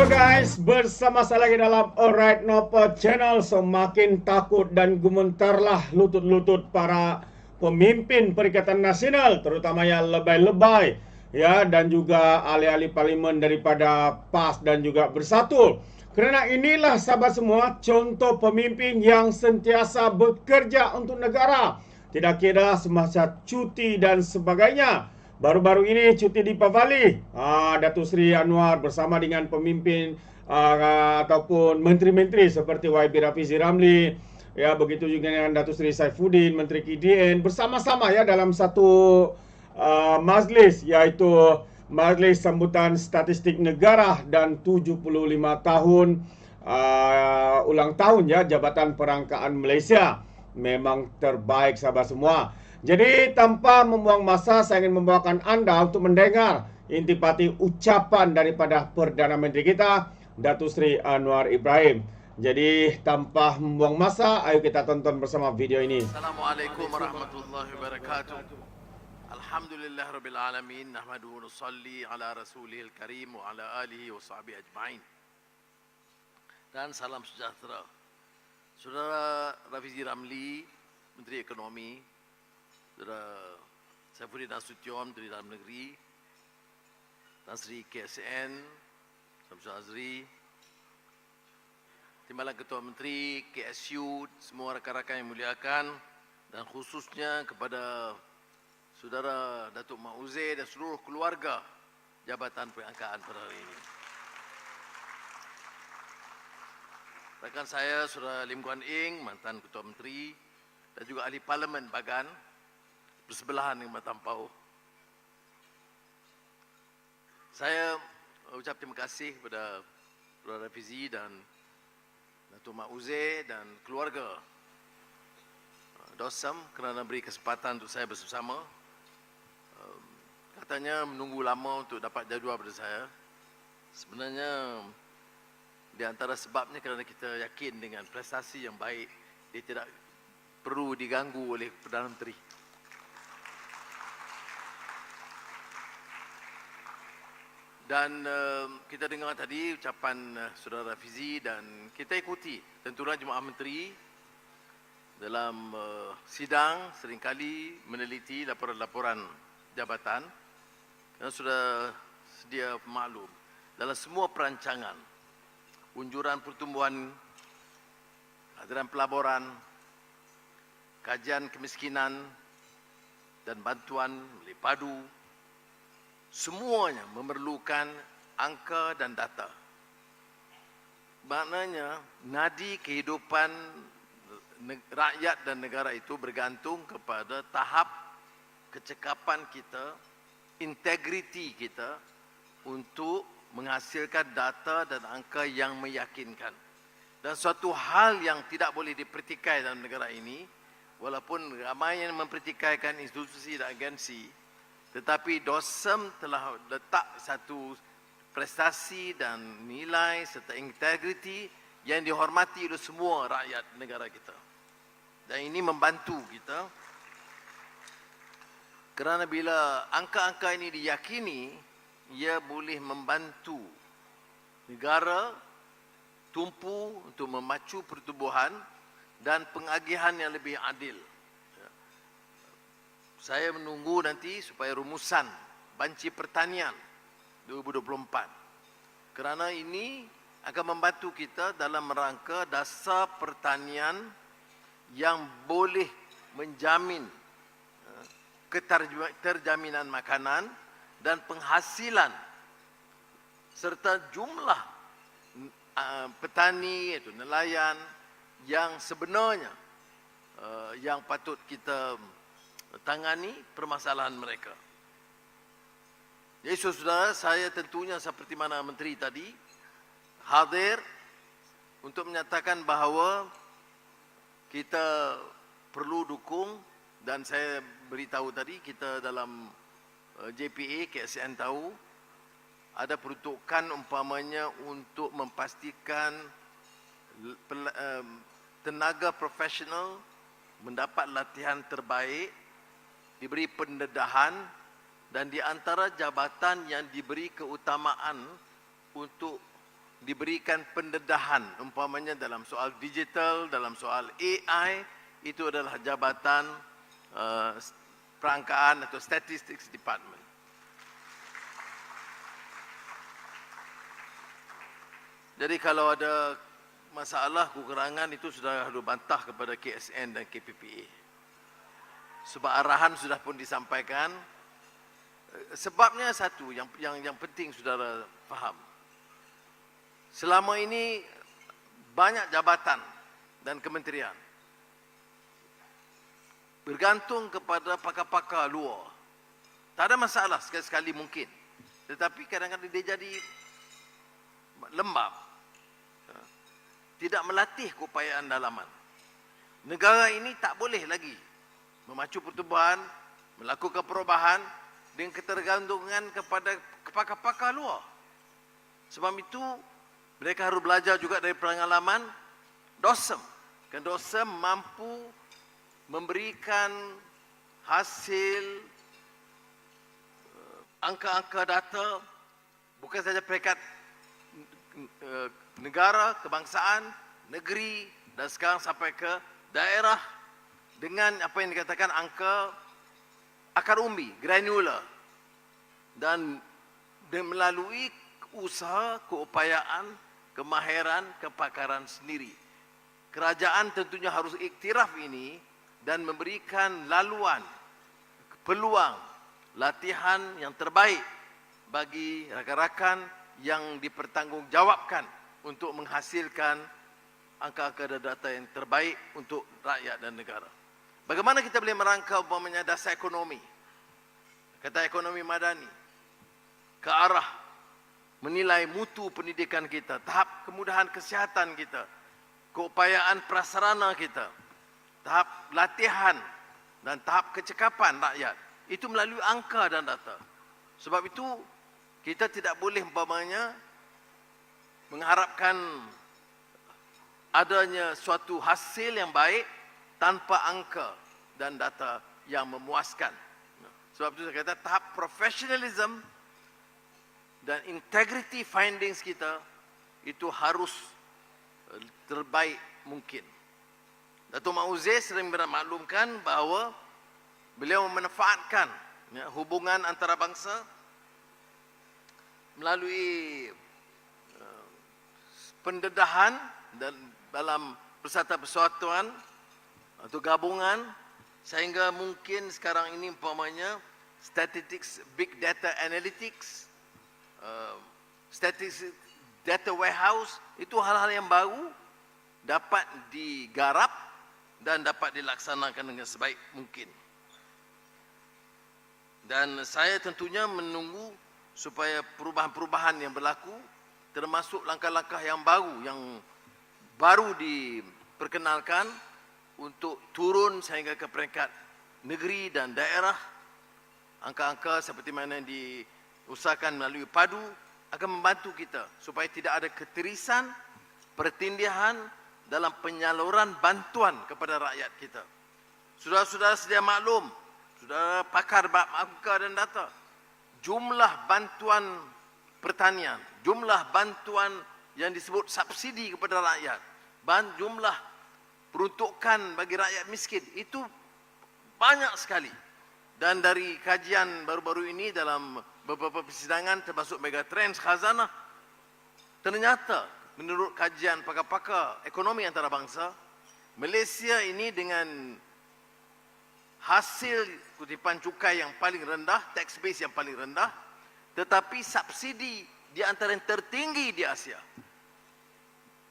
Halo guys, bersama saya lagi dalam Alright Nopo Channel. Semakin takut dan gemetarlah lutut-lutut para pemimpin Perikatan Nasional, terutama yang lebay-lebay, ya, dan juga ahli-ahli parlimen daripada PAS dan juga Bersatu. Kerana inilah sahabat semua contoh pemimpin yang sentiasa bekerja untuk negara, tidak kira semasa cuti dan sebagainya. Baru-baru ini cuti di Pavali, Datuk Seri Anwar bersama dengan pemimpin ataupun menteri-menteri seperti YB Rafizi Ramli, ya, begitu juga dengan Datuk Seri Saifuddin, Menteri KDN, bersama-sama ya dalam satu majlis, iaitu Majlis Sambutan Statistik Negara dan 75 tahun ulang tahun ya Jabatan Perangkaan Malaysia. Memang terbaik sahabat semua. Jadi tanpa membuang masa, saya ingin membawakan anda untuk mendengar intipati ucapan daripada Perdana Menteri kita, Datuk Seri Anwar Ibrahim. Jadi tanpa membuang masa, ayo kita tonton bersama video ini. Assalamualaikum warahmatullahi wabarakatuh. Alhamdulillah rabbil alamin, nahmaduhu wa nusalli ala rasulihil karim wa ala alihi wa sahbihi ajma'in. Dan salam sejahtera. Saudara Rafizi Ramli, Menteri Ekonomi, Saudara Saifuddin Nasution, Menteri Dalam Negeri, Tan Sri KSN, Samsul Azri, Timbalan Ketua Menteri, KSU, semua rakan-rakan yang muliakan, dan khususnya kepada Saudara Datuk Mak Uzair dan seluruh keluarga Jabatan Perangkaan pada hari ini. Rakan saya, Saudara Lim Guan Eng, mantan Ketua Menteri, dan juga Ahli Parlimen Bagan, bersebelahan dengan Matampau. Saya ucap terima kasih kepada Saudara Rafizi dan Datuk Mak Uzair dan keluarga Dosam kerana beri kesempatan untuk saya bersama. Katanya menunggu lama untuk dapat jadual pada saya. Sebenarnya di antara sebabnya kerana kita yakin dengan prestasi yang baik, dia tidak perlu diganggu oleh Perdana Menteri. Dan kita dengar tadi ucapan Saudara Rafizi dan kita ikuti. Tentulah Jemaah Menteri dalam sidang seringkali meneliti laporan-laporan jabatan. Kerana sudah sedia maklum, dalam semua perancangan, unjuran pertumbuhan, hadiran pelaburan, kajian kemiskinan dan bantuan oleh padu, semuanya memerlukan angka dan data. Maknanya, nadi kehidupan rakyat dan negara itu bergantung kepada tahap kecekapan kita, integriti kita untuk menghasilkan data dan angka yang meyakinkan. Dan suatu hal yang tidak boleh dipertikai dalam negara ini, walaupun ramai yang mempertikaikan institusi dan agensi, tetapi DOSEM telah letak satu prestasi dan nilai serta integriti yang dihormati oleh semua rakyat negara kita. Dan ini membantu kita kerana bila angka-angka ini diyakini, ia boleh membantu negara tumpu untuk memacu pertumbuhan dan pengagihan yang lebih adil. Saya menunggu nanti supaya rumusan banci pertanian 2024. Kerana ini akan membantu kita dalam rangka dasar pertanian yang boleh menjamin keterjaminan makanan dan penghasilan serta jumlah petani iaitu nelayan yang sebenarnya yang patut kita tangani permasalahan mereka. Jadi saudara, saya tentunya seperti mana menteri tadi hadir untuk menyatakan bahawa kita perlu dukung, dan saya beritahu tadi kita dalam JPA KSN tahu ada peruntukan umpamanya untuk memastikan tenaga profesional mendapat latihan terbaik, diberi pendedahan, dan di antara jabatan yang diberi keutamaan untuk diberikan pendedahan, umpamanya dalam soal digital, dalam soal AI, itu adalah jabatan perangkaan atau statistics department. Jadi kalau ada masalah, kekurangan, itu sudah harus bantah kepada KSN dan KPPA. Sebab arahan sudah pun disampaikan. Sebabnya satu, yang penting saudara faham. Selama ini banyak jabatan dan kementerian bergantung kepada pakar-pakar luar. Tak ada masalah, sekali-sekali mungkin. Tetapi kadang-kadang dia jadi lembab. Tidak melatih keupayaan dalaman. Negara ini tak boleh lagi memacu pertumbuhan, melakukan perubahan dengan ketergantungan kepada pakar-pakar luar. Sebab itu, mereka harus belajar juga dari pengalaman DOSM. Kan DOSM mampu memberikan hasil angka-angka data bukan saja peringkat negara, kebangsaan, negeri dan sekarang sampai ke daerah dengan apa yang dikatakan angka akar umbi, granular, dan melalui usaha, keupayaan, kemahiran, kepakaran sendiri. Kerajaan tentunya harus iktiraf ini dan memberikan laluan, peluang, latihan yang terbaik bagi rakan-rakan yang dipertanggungjawabkan untuk menghasilkan angka-angka data yang terbaik untuk rakyat dan negara. Bagaimana kita boleh merangkau umpamanya dasar ekonomi, kata ekonomi madani, ke arah menilai mutu pendidikan kita, tahap kemudahan kesihatan kita, keupayaan prasarana kita, tahap latihan dan tahap kecekapan rakyat. Itu melalui angka dan data. Sebab itu, kita tidak boleh umpamanya mengharapkan adanya suatu hasil yang baik tanpa angka dan data yang memuaskan. Sebab itu saya kata tahap professionalism dan integrity findings kita itu harus terbaik mungkin. Datuk Mak Uzair sering bermaklumkan bahawa beliau memanfaatkan hubungan antarabangsa melalui pendedahan dan dalam persatuan persatuan atau gabungan sehingga mungkin sekarang ini umpamanya statistics, big data analytics, statistics data warehouse, itu hal-hal yang baru dapat digarap dan dapat dilaksanakan dengan sebaik mungkin. Dan saya tentunya menunggu supaya perubahan-perubahan yang berlaku, termasuk langkah-langkah yang baru diperkenalkan untuk turun sehingga ke peringkat negeri dan daerah. Angka-angka seperti mana yang diusahakan melalui PADU akan membantu kita supaya tidak ada keterisan, pertindihan dalam penyaluran bantuan kepada rakyat kita. Saudara-saudara sedia maklum, saudara pakar angka dan data, jumlah bantuan pertanian, jumlah bantuan yang disebut subsidi kepada rakyat, jumlah peruntukan bagi rakyat miskin, itu banyak sekali. Dan dari kajian baru-baru ini dalam beberapa persidangan termasuk Megatrends Khazanah, ternyata menurut kajian pakar-pakar ekonomi antarabangsa, Malaysia ini dengan hasil kutipan cukai yang paling rendah, tax base yang paling rendah, tetapi subsidi di antara yang tertinggi di Asia.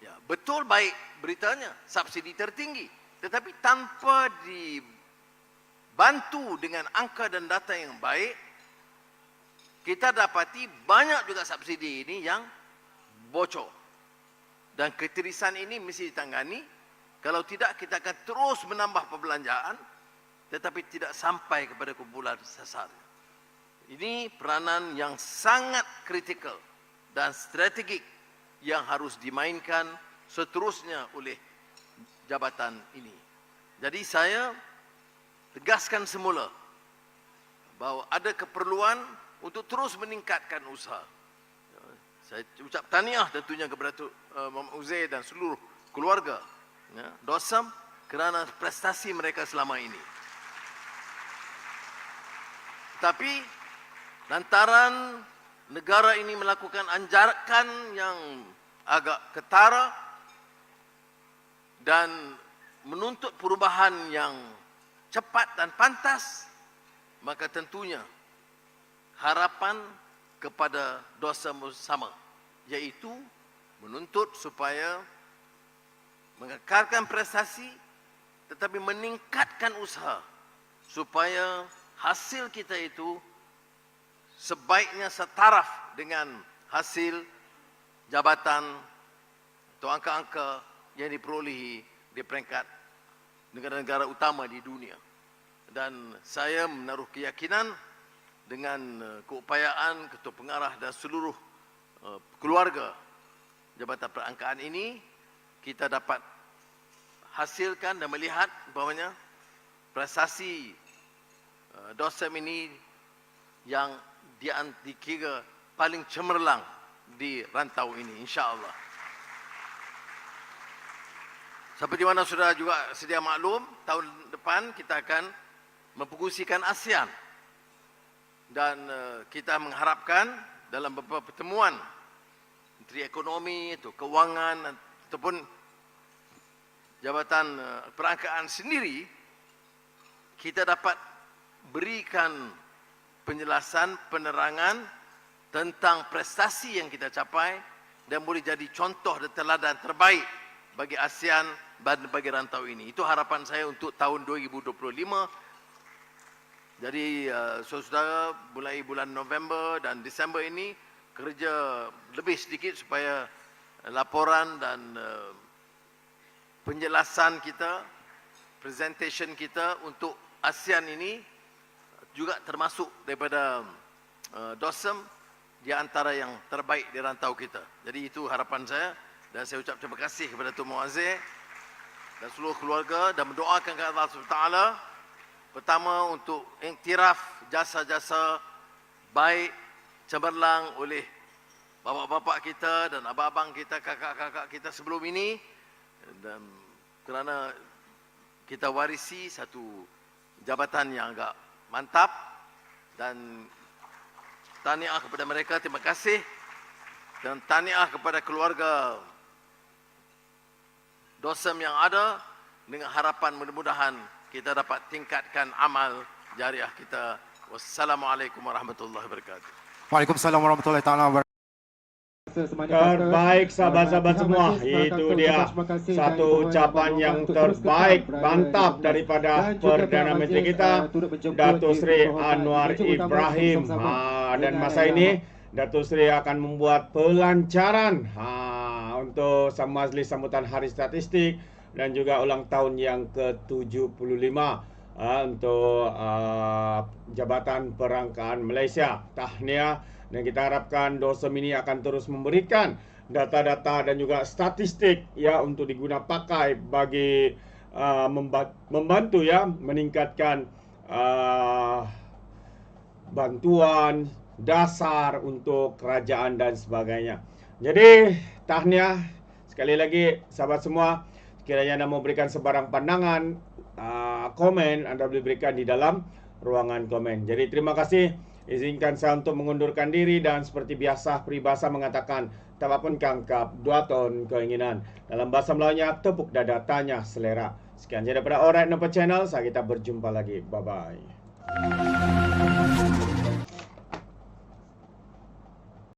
Ya, betul baik beritanya, subsidi tertinggi, tetapi tanpa dibantu dengan angka dan data yang baik, kita dapati banyak juga subsidi ini yang bocor. Dan keterisan ini mesti ditangani, kalau tidak kita akan terus menambah perbelanjaan, tetapi tidak sampai kepada kumpulan sasar. Ini peranan yang sangat kritikal dan strategik yang harus dimainkan seterusnya oleh jabatan ini. Jadi saya tegaskan semula bahawa ada keperluan untuk terus meningkatkan usaha. Saya ucap tahniah tentunya kepada Datuk Muhammad Uzair dan seluruh keluarga Dosem kerana prestasi mereka selama ini. Tapi lantaran negara ini melakukan anjakan yang agak ketara dan menuntut perubahan yang cepat dan pantas, maka tentunya harapan kepada dosa bersama, iaitu menuntut supaya mengekalkan prestasi tetapi meningkatkan usaha supaya hasil kita itu sebaiknya setaraf dengan hasil jabatan atau angka-angka yang diperolehi di peringkat negara-negara utama di dunia. Dan saya menaruh keyakinan dengan keupayaan Ketua Pengarah dan seluruh keluarga Jabatan Perangkaan ini, kita dapat hasilkan dan melihat bahawanya prestasi Dosem ini yang dikira paling cemerlang di rantau ini, insya-Allah. Seperti mana sudah juga sedia maklum, tahun depan kita akan memfokuskan ASEAN. Dan kita mengharapkan dalam beberapa pertemuan Menteri Ekonomi, atau Kewangan ataupun Jabatan Perangkaan sendiri, kita dapat berikan penjelasan, penerangan tentang prestasi yang kita capai dan boleh jadi contoh dan teladan terbaik bagi ASEAN dan bagi rantau ini. Itu harapan saya untuk tahun 2025. Jadi saudara, mulai bulan November dan Disember ini kerja lebih sedikit supaya laporan dan penjelasan kita, presentation kita untuk ASEAN ini juga termasuk daripada Dosem di antara yang terbaik di rantau kita. Jadi itu harapan saya, dan saya ucap terima kasih kepada Datuk Muazzez dan seluruh keluarga dan mendoakan kepada Allah SWT pertama untuk iktiraf jasa-jasa baik cemerlang oleh bapak-bapak kita dan abang-abang kita, kakak-kakak kita sebelum ini, dan kerana kita warisi satu jabatan yang agak mantap, dan tahniah kepada mereka, terima kasih, dan tahniah kepada keluarga Dosem yang ada, dengan harapan mudah-mudahan kita dapat tingkatkan amal jariah kita. Wassalamualaikum warahmatullahi wabarakatuh. Waalaikumsalam warahmatullahi wabarakatuh. Terbaik sahabat-sahabat semua, itu dia satu ucapan yang terbaik, mantap daripada Perdana Menteri kita, Datuk Seri Anwar Ibrahim. Dan masa ini Datuk Seri akan membuat pelancaran untuk majlis sambutan Hari Statistik dan juga ulang tahun yang ke-75 untuk Jabatan Perangkaan Malaysia. Tahniah, dan kita harapkan Dosem ini akan terus memberikan data-data dan juga statistik ya untuk diguna pakai bagi membantu ya meningkatkan bantuan dasar untuk kerajaan dan sebagainya. Jadi tahniah sekali lagi sahabat semua. Sekiranya anda mau berikan sebarang pandangan, komen, anda boleh berikan di dalam ruangan komen. Jadi terima kasih. Izinkan saya untuk mengundurkan diri, dan seperti biasa peribahasa mengatakan tapapun kangkap, dua ton keinginan. Dalam bahasa Melayunya, tepuk dada tanya selera. Sekian saja daripada Alright Nampak Channel. Kita berjumpa lagi. Bye-bye.